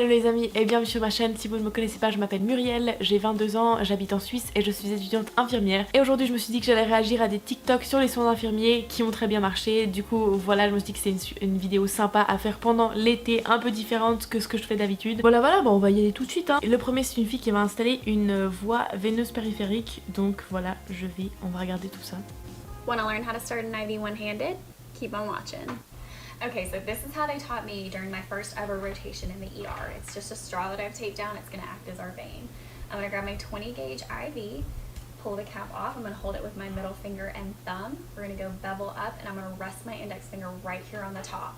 Hello les amis et bienvenue sur ma chaîne. Si vous ne me connaissez pas, je m'appelle Muriel, j'ai 22 ans, j'habite en Suisse et je suis étudiante infirmière. Et aujourd'hui je me suis dit que j'allais réagir à des TikTok sur les soins d'infirmiers qui ont très bien marché. Du coup voilà, je me suis dit que c'est une vidéo sympa à faire pendant l'été, un peu différente que ce que je fais d'habitude. Voilà, bon on va y aller tout de suite hein. Le premier c'est une fille qui m'a installé une voie veineuse périphérique. Donc voilà, on va regarder tout ça. Want to learn how to start an IV one-handed? Keep on watching. Okay, so this is how they taught me during my first ever rotation in the ER. It's just a straw that I've taped down. It's going to act as our vein. I'm going to grab my 20 gauge IV, pull the cap off. I'm going to hold it with my middle finger and thumb. We're going to go bevel up, and I'm going to rest my index finger right here on the top.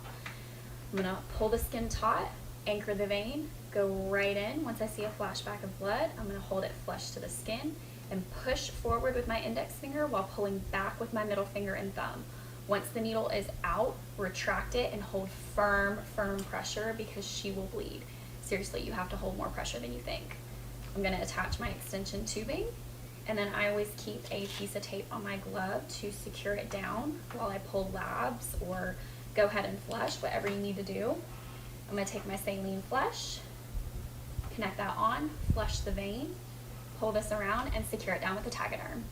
I'm going to pull the skin taut, anchor the vein, go right in. Once I see a flashback of blood, I'm going to hold it flush to the skin and push forward with my index finger while pulling back with my middle finger and thumb. Once the needle is out, retract it and hold firm pressure because she will bleed. Seriously, you have to hold more pressure than you think. I'm going to attach my extension tubing, and then I always keep a piece of tape on my glove to secure it down while I pull labs or go ahead and flush, whatever you need to do. I'm going to take my saline flush, connect that on, flush the vein, pull this around and secure it down with the Tegaderm.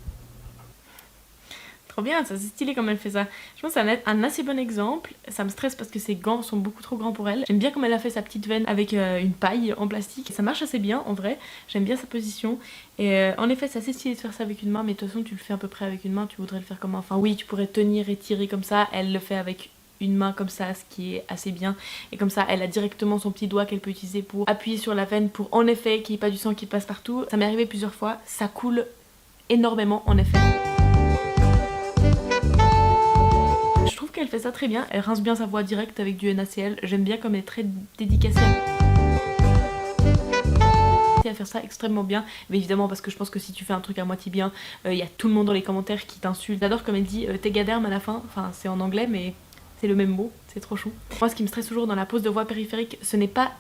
Trop bien, ça c'est stylé comme elle fait ça. Je pense que c'est un assez bon exemple. Ça me stresse parce que ses gants sont beaucoup trop grands pour elle. J'aime bien comme elle a fait sa petite veine avec une paille en plastique. Ça marche assez bien en vrai. J'aime bien sa position. Et en effet c'est assez stylé de faire ça avec une main. Mais de toute façon tu le fais à peu près avec une main. Tu voudrais le faire comment? Enfin oui, tu pourrais tenir et tirer comme ça. Elle le fait avec une main comme ça, ce qui est assez bien. Et comme ça elle a directement son petit doigt qu'elle peut utiliser pour appuyer sur la veine. Pour en effet qu'il n'y ait pas du sang qui passe partout. Ça m'est arrivé plusieurs fois. Ça coule énormément en effet. Je trouve qu'elle fait ça très bien, elle rince bien sa voix directe avec du NaCl, j'aime bien comme elle est très dédicacée à faire ça extrêmement bien, mais évidemment parce que je pense que si tu fais un truc à moitié bien, il y a tout le monde dans les commentaires qui t'insulte. J'adore comme elle dit Tegaderm à la fin, enfin c'est en anglais mais c'est le même mot, c'est trop chou. Moi ce qui me stresse toujours dans la pose de voie périphérique, ce n'est pas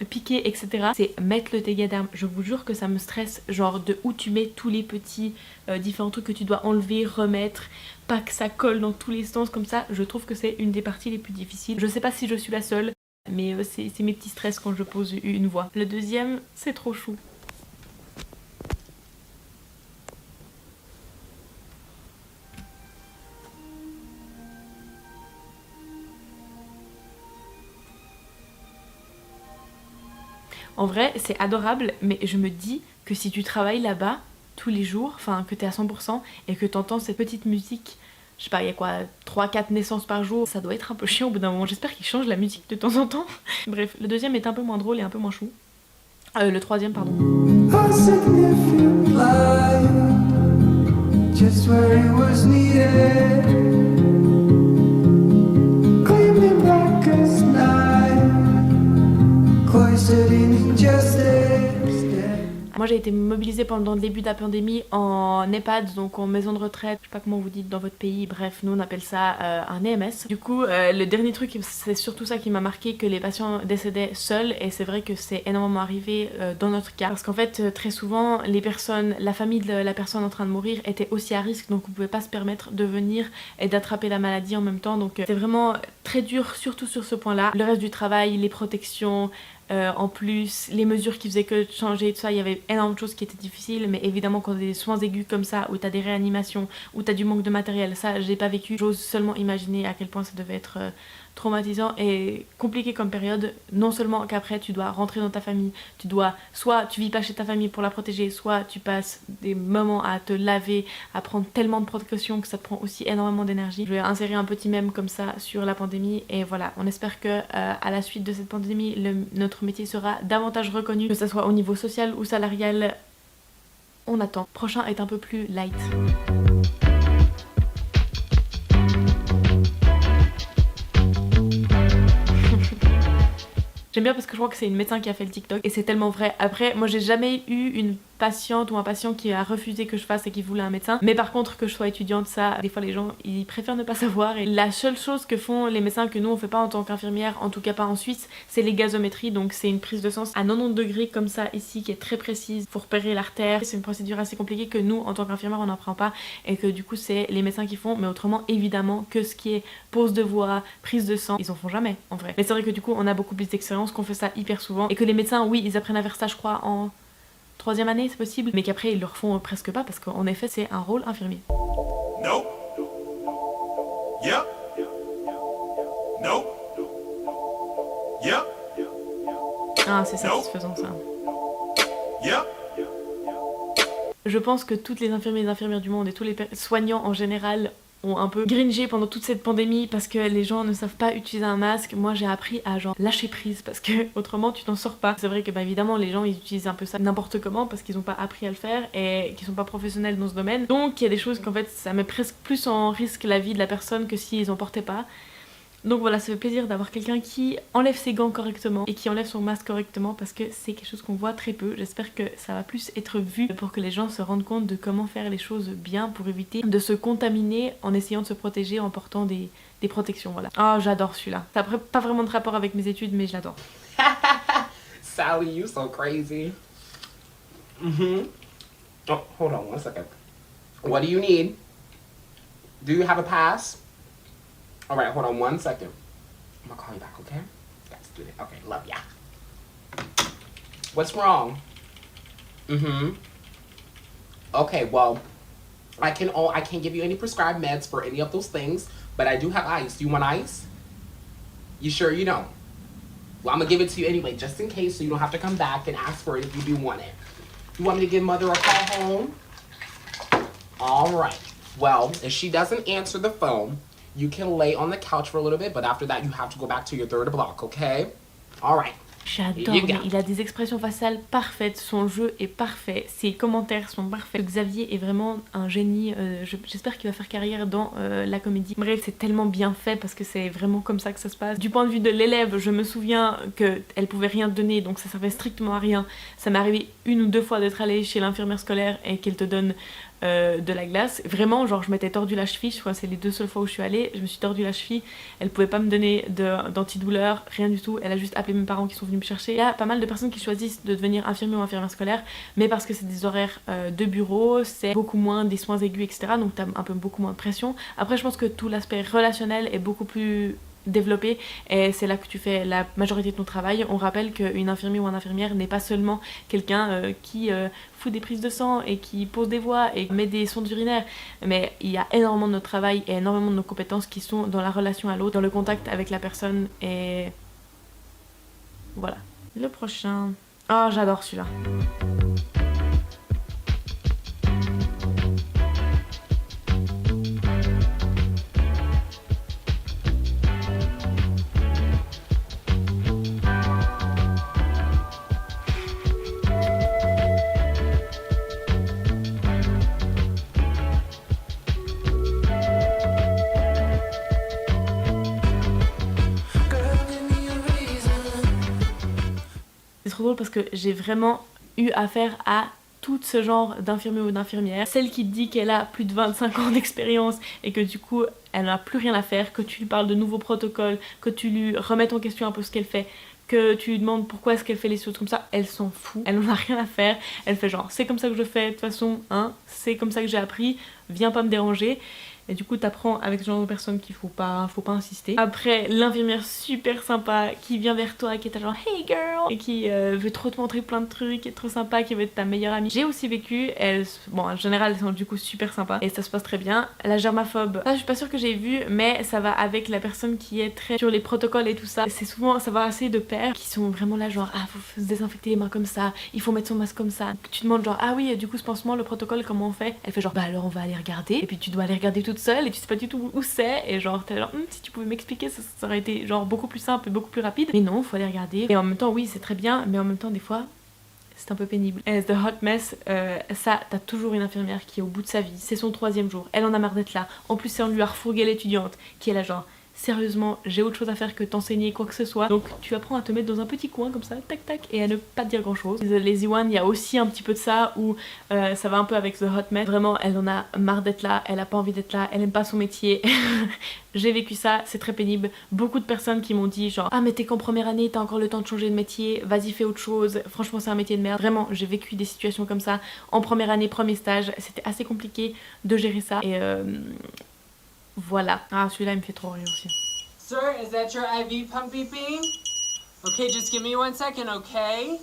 piquer etc, c'est mettre le Tegaderm. Je vous jure que ça me stresse, genre de où tu mets tous les petits différents trucs que tu dois enlever, remettre, pas que ça colle dans tous les sens comme ça. Je trouve que c'est une des parties les plus difficiles. Je sais pas si je suis la seule, mais c'est mes petits stress quand je pose une voie. Le deuxième, c'est trop chou. En vrai, c'est adorable, mais je me dis que si tu travailles là-bas tous les jours, enfin que t'es à 100% et que t'entends cette petite musique, je sais pas, il y a quoi, 3-4 naissances par jour, ça doit être un peu chiant au bout d'un moment. J'espère qu'ils changent la musique de temps en temps. Bref, le deuxième est un peu moins drôle et un peu moins chou. Le troisième, pardon. Moi j'ai été mobilisée pendant le début de la pandémie en EHPAD, donc en maison de retraite, je sais pas comment vous dites dans votre pays, bref nous on appelle ça un EMS. Du coup le dernier truc c'est surtout ça qui m'a marqué, que les patients décédaient seuls, et c'est vrai que c'est énormément arrivé dans notre cas. Parce qu'en fait très souvent les personnes, la famille de la personne en train de mourir était aussi à risque, donc on pouvait pas se permettre de venir et d'attraper la maladie en même temps, donc c'est vraiment très dur surtout sur ce point là. Le reste du travail, les protections, en plus, les mesures qui faisaient que changer tout ça, il y avait énormément de choses qui étaient difficiles, mais évidemment quand t'as des soins aigus comme ça, où t'as des réanimations, où t'as du manque de matériel, ça j'ai pas vécu, j'ose seulement imaginer à quel point ça devait être traumatisant et compliqué comme période. Non seulement qu'après tu dois rentrer dans ta famille, soit tu vis pas chez ta famille pour la protéger, soit tu passes des moments à te laver, à prendre tellement de précautions que ça te prend aussi énormément d'énergie. Je vais insérer un petit mème comme ça sur la pandémie, et voilà, on espère que à la suite de cette pandémie, notre métier sera davantage reconnu, que ce soit au niveau social ou salarial. On attend. Prochain est un peu plus light. J'aime bien parce que je crois que c'est une médecin qui a fait le TikTok et c'est tellement vrai. Après, moi j'ai jamais eu une patiente ou un patient qui a refusé que je fasse et qui voulait un médecin. Mais par contre, que je sois étudiante, ça, des fois les gens, ils préfèrent ne pas savoir. Et la seule chose que font les médecins que nous on fait pas en tant qu'infirmière, en tout cas pas en Suisse, c'est les gazométries. Donc c'est une prise de sang à 90 degrés comme ça ici, qui est très précise pour repérer l'artère. C'est une procédure assez compliquée que nous, en tant qu'infirmière, on n'apprend pas et que du coup c'est les médecins qui font. Mais autrement, évidemment, que ce qui est pose de voix, prise de sang, ils en font jamais en vrai. Mais c'est vrai que du coup on a beaucoup plus d'expérience, qu'on fait ça hyper souvent et que les médecins, oui, ils apprennent à faire ça, je crois, en 3e année, c'est possible, mais qu'après ils le refont presque pas parce qu'en effet c'est un rôle infirmier. Nope. Yep. Nope. Yep. Ah, c'est satisfaisant ça. Yep. Je pense que toutes les infirmiers et les infirmières du monde et tous les soignants en général ont un peu gringé pendant toute cette pandémie parce que les gens ne savent pas utiliser un masque. Moi j'ai appris à genre lâcher prise parce que autrement tu t'en sors pas. C'est vrai que bah évidemment les gens ils utilisent un peu ça n'importe comment parce qu'ils ont pas appris à le faire et qu'ils sont pas professionnels dans ce domaine. Donc il y a des choses qu'en fait ça met presque plus en risque la vie de la personne que s'ils en portaient pas. Donc voilà, ça fait plaisir d'avoir quelqu'un qui enlève ses gants correctement et qui enlève son masque correctement parce que c'est quelque chose qu'on voit très peu. J'espère que ça va plus être vu pour que les gens se rendent compte de comment faire les choses bien pour éviter de se contaminer en essayant de se protéger en portant des protections, voilà. Oh, j'adore celui-là. Ça n'a pas vraiment de rapport avec mes études, mais je l'adore. Sally, you so crazy. Oh, hold on 1 second. What do you need? Do you have a pass? All right, hold on 1 second. I'm gonna call you back, okay? Let's do it. Okay, love ya. What's wrong? Okay, well, I can't give you any prescribed meds for any of those things, but I do have ice. Do you want ice? You sure you don't? Well, I'm gonna give it to you anyway, just in case, so you don't have to come back and ask for it if you do want it. You want me to give Mother a call home? All right. Well, if she doesn't answer the phone, you can lay on the couch for a little bit, but after that, you have to go back to your 3rd block, okay? All right. J'adore, mais il a des expressions faciales parfaites, son jeu est parfait, ses commentaires sont parfaits. Xavier est vraiment un génie, j'espère qu'il va faire carrière dans la comédie. Bref, c'est tellement bien fait parce que c'est vraiment comme ça que ça se passe. Du point de vue de l'élève, je me souviens qu'elle pouvait rien donner, donc ça servait strictement à rien. Ça m'est arrivé 1 ou 2 fois d'être allée chez l'infirmière scolaire et qu'elle te donne de la glace. Vraiment, genre je m'étais tordu la cheville, je crois que c'est les 2 seules fois où je suis allée, je me suis tordu la cheville, elle pouvait pas me donner d'antidouleur, rien du tout, elle a juste appelé mes parents qui sont venus me chercher. Il y a pas mal de personnes qui choisissent de devenir infirmier ou infirmière scolaire, mais parce que c'est des horaires de bureau, c'est beaucoup moins des soins aigus, etc. Donc t'as un peu beaucoup moins de pression. Après je pense que tout l'aspect relationnel est beaucoup plus développé et c'est là que tu fais la majorité de ton travail. On rappelle qu'une infirmière ou un infirmière n'est pas seulement quelqu'un qui fout des prises de sang et qui pose des voix et met des sondes urinaires, mais il y a énormément de notre travail et énormément de nos compétences qui sont dans la relation à l'autre, dans le contact avec la personne et voilà. Le prochain... Oh, j'adore celui-là. C'est trop drôle parce que j'ai vraiment eu affaire à tout ce genre d'infirmiers ou d'infirmières. Celle qui dit qu'elle a plus de 25 ans d'expérience et que du coup elle n'a plus rien à faire, que tu lui parles de nouveaux protocoles, que tu lui remettes en question un peu ce qu'elle fait, que tu lui demandes pourquoi est-ce qu'elle fait les choses comme ça, elle s'en fout, elle en a rien à faire, elle fait genre c'est comme ça que je fais de toute façon, hein, c'est comme ça que j'ai appris, viens pas me déranger. Et du coup t'apprends avec ce genre de personnes qu'il faut pas insister. Après l'infirmière super sympa qui vient vers toi, qui est genre hey girl et qui veut trop te montrer plein de trucs, qui est trop sympa, qui veut être ta meilleure amie. J'ai aussi vécu, bon en général elles sont du coup super sympas et ça se passe très bien. La germaphobe, ça je suis pas sûre que j'ai vu, mais ça va avec la personne qui est très sur les protocoles et tout ça. C'est souvent, ça va assez de pairs qui sont vraiment là genre ah faut se désinfecter les mains comme ça, il faut mettre son masque comme ça. Tu demandes genre ah oui du coup ce pansement, le protocole comment on fait? Elle fait genre bah alors on va aller regarder et puis tu dois aller regarder toute seule et tu sais pas du tout où c'est et genre t'es genre si tu pouvais m'expliquer ça aurait été genre beaucoup plus simple et beaucoup plus rapide, mais non faut aller regarder et en même temps oui c'est très bien mais en même temps des fois c'est un peu pénible. Et The Hot Mess, ça t'as toujours une infirmière qui est au bout de sa vie, c'est son 3e jour, elle en a marre d'être là, en plus c'est on lui a refourgué l'étudiante qui est là genre sérieusement j'ai autre chose à faire que t'enseigner quoi que ce soit, donc tu apprends à te mettre dans un petit coin comme ça, tac tac, et à ne pas te dire grand chose. Les E1, il y a aussi un petit peu de ça où ça va un peu avec The Hot Mess, vraiment elle en a marre d'être là, elle a pas envie d'être là, elle aime pas son métier. J'ai vécu ça, c'est très pénible. Beaucoup de personnes qui m'ont dit genre ah mais t'es qu'en première année, t'as encore le temps de changer de métier, vas-y fais autre chose, franchement c'est un métier de merde. Vraiment j'ai vécu des situations comme ça en première année, premier stage, c'était assez compliqué de gérer ça et voilà. Ah celui-là il me fait trop rire aussi. Sir, is that your IV pump beeping? Okay, just give me 1 second, okay?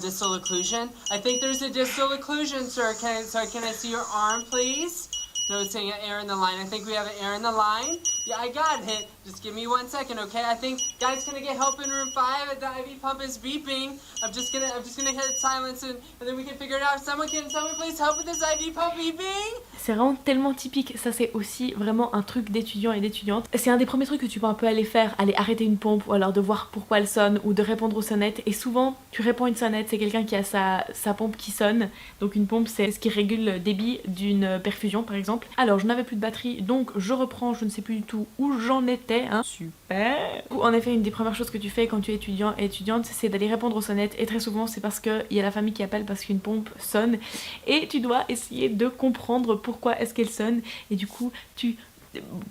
Distal occlusion. I think there's a distal occlusion, sir. Can I see your arm, please? Noticing an error in the line. I think we have an error in the line. Yeah, I got it. Just give me 1 second, okay? I think guys gonna get help in room 5. The IV pump is beeping. I'm just gonna hit silence and then we can figure it out. Someone please help with this IV pump beeping? C'est vraiment tellement typique, ça c'est aussi vraiment un truc d'étudiants et d'étudiantes. C'est un des premiers trucs que tu peux un peu aller faire, aller arrêter une pompe ou alors de voir pourquoi elle sonne ou de répondre aux sonnettes. Et souvent tu réponds à une sonnette, c'est quelqu'un qui a sa pompe qui sonne. Donc une pompe c'est ce qui régule le débit d'une perfusion par exemple. Alors je n'avais plus de batterie donc je reprends, je ne sais plus du tout où j'en étais, hein. Super. En effet une des premières choses que tu fais quand tu es étudiant et étudiante c'est d'aller répondre aux sonnettes et très souvent c'est parce qu'il y a la famille qui appelle parce qu'une pompe sonne et tu dois essayer de comprendre pourquoi est-ce qu'elle sonne et du coup tu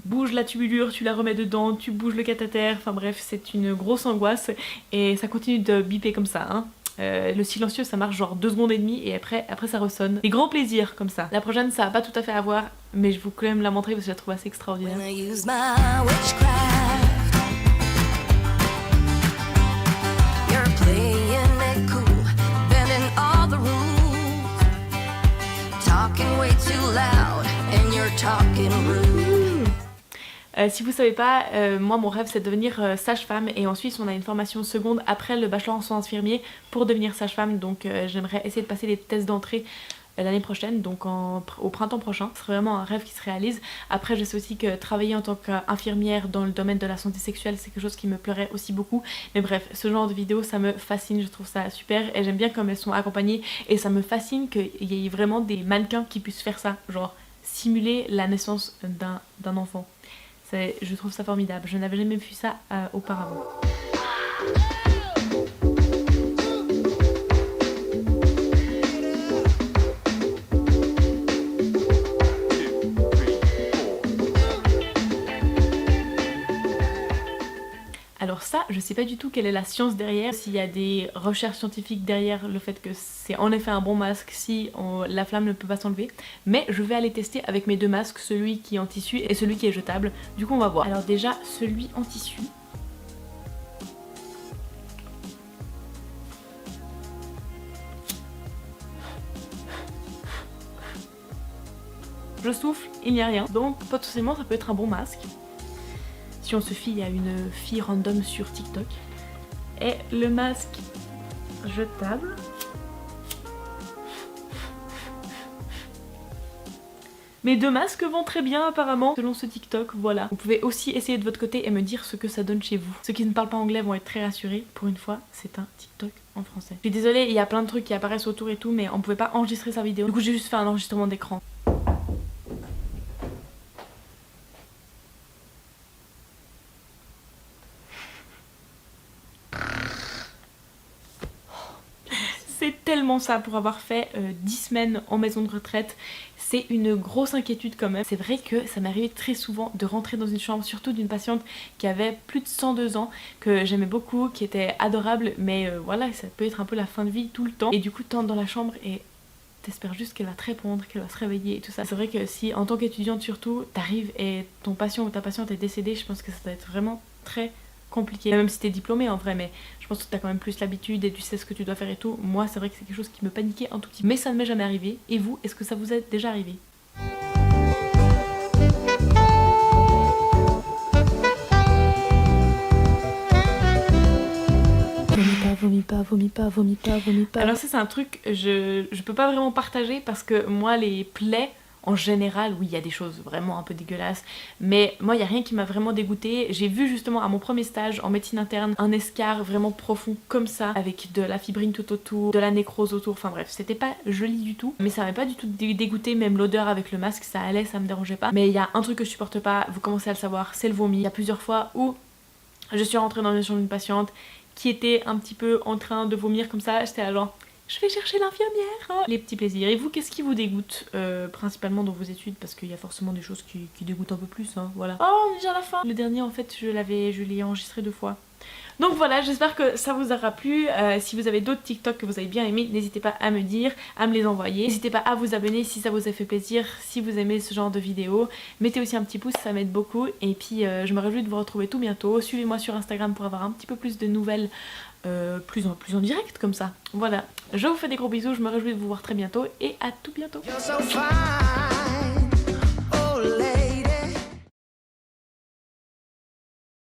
bouges la tubulure, tu la remets dedans, tu bouges le cathéter, enfin bref c'est une grosse angoisse et ça continue de biper comme ça, hein. Le silencieux ça marche genre 2 secondes et demie et après ça ressonne. Des grands plaisirs comme ça. La prochaine ça va pas tout à fait à voir mais je vous quand même la montrer parce que je la trouve assez extraordinaire. Si vous savez pas, moi mon rêve c'est de devenir sage-femme et en Suisse on a une formation seconde après le bachelor en soins infirmiers pour devenir sage-femme donc j'aimerais essayer de passer les tests d'entrée l'année prochaine, donc au printemps prochain. Ce serait vraiment un rêve qui se réalise. Après je sais aussi que travailler en tant qu'infirmière dans le domaine de la santé sexuelle c'est quelque chose qui me plairait aussi beaucoup, mais bref ce genre de vidéos ça me fascine, je trouve ça super et j'aime bien comme elles sont accompagnées et ça me fascine qu'il y ait vraiment des mannequins qui puissent faire ça, genre simuler la naissance d'un enfant. Je trouve ça formidable, je n'avais jamais vu ça auparavant. Alors ça, je sais pas du tout quelle est la science derrière, s'il y a des recherches scientifiques derrière le fait que c'est en effet un bon masque si la flamme ne peut pas s'enlever, mais je vais aller tester avec mes 2 masques, celui qui est en tissu et celui qui est jetable, du coup on va voir. Alors déjà, celui en tissu, je souffle, il n'y a rien, donc potentiellement ça peut être un bon masque. Si on se fie à une fille random sur TikTok. Et le masque jetable. Mes 2 masques vont très bien apparemment selon ce TikTok, voilà. Vous pouvez aussi essayer de votre côté et me dire ce que ça donne chez vous. Ceux qui ne parlent pas anglais vont être très rassurés. Pour une fois, c'est un TikTok en français. Je suis désolée, il y a plein de trucs qui apparaissent autour et tout, mais on pouvait pas enregistrer sa vidéo. Du coup j'ai juste fait un enregistrement d'écran. C'est tellement ça pour avoir fait 10 semaines en maison de retraite. C'est une grosse inquiétude quand même. C'est vrai que ça m'arrivait très souvent de rentrer dans une chambre, surtout d'une patiente qui avait plus de 102 ans, que j'aimais beaucoup, qui était adorable, mais voilà, ça peut être un peu la fin de vie tout le temps. Et du coup, t'entres dans la chambre et t'espères juste qu'elle va te répondre, qu'elle va se réveiller et tout ça. C'est vrai que si en tant qu'étudiante surtout, t'arrives et ton patient ou ta patiente est décédée, je pense que ça doit être vraiment très compliqué. Même si t'es diplômée en vrai, mais je pense que t'as quand même plus l'habitude et tu sais ce que tu dois faire et tout. Moi c'est vrai que c'est quelque chose qui me paniquait un tout petit peu. Mais ça ne m'est jamais arrivé. Et vous, est-ce que ça vous est déjà arrivé? Vomis pas, vomis pas, vomis pas, vomis pas. Alors ça c'est un truc je peux pas vraiment partager parce que moi les plaies En général, oui, il y a des choses vraiment un peu dégueulasses, mais moi, il n'y a rien qui m'a vraiment dégoûtée. J'ai vu justement à mon premier stage en médecine interne un escarre vraiment profond comme ça, avec de la fibrine tout autour, de la nécrose autour, enfin bref, c'était pas joli du tout, mais ça m'a pas du tout dégoûté, même l'odeur avec le masque, ça allait, ça me dérangeait pas. Mais il y a un truc que je supporte pas, vous commencez à le savoir, c'est le vomi. Il y a plusieurs fois où je suis rentrée dans une chambre d'une patiente qui était un petit peu en train de vomir comme ça, j'étais là genre... Je vais chercher l'infirmière, hein. Les petits plaisirs. Et vous, qu'est-ce qui vous dégoûte principalement dans vos études? Parce qu'il y a forcément des choses qui dégoûtent un peu plus, hein, voilà. Oh, on est déjà à la fin. Le dernier, en fait, je l'ai enregistré 2 fois. Donc voilà, j'espère que ça vous aura plu. Si vous avez d'autres TikTok que vous avez bien aimé, n'hésitez pas à me dire, à me les envoyer. N'hésitez pas à vous abonner si ça vous a fait plaisir, si vous aimez ce genre de vidéos. Mettez aussi un petit pouce, ça m'aide beaucoup. Et puis je me réjouis de vous retrouver tout bientôt. Suivez-moi sur Instagram pour avoir un petit peu plus de nouvelles, plus en direct comme ça. Voilà, je vous fais des gros bisous, je me réjouis de vous voir très bientôt et à tout bientôt. You're so fine.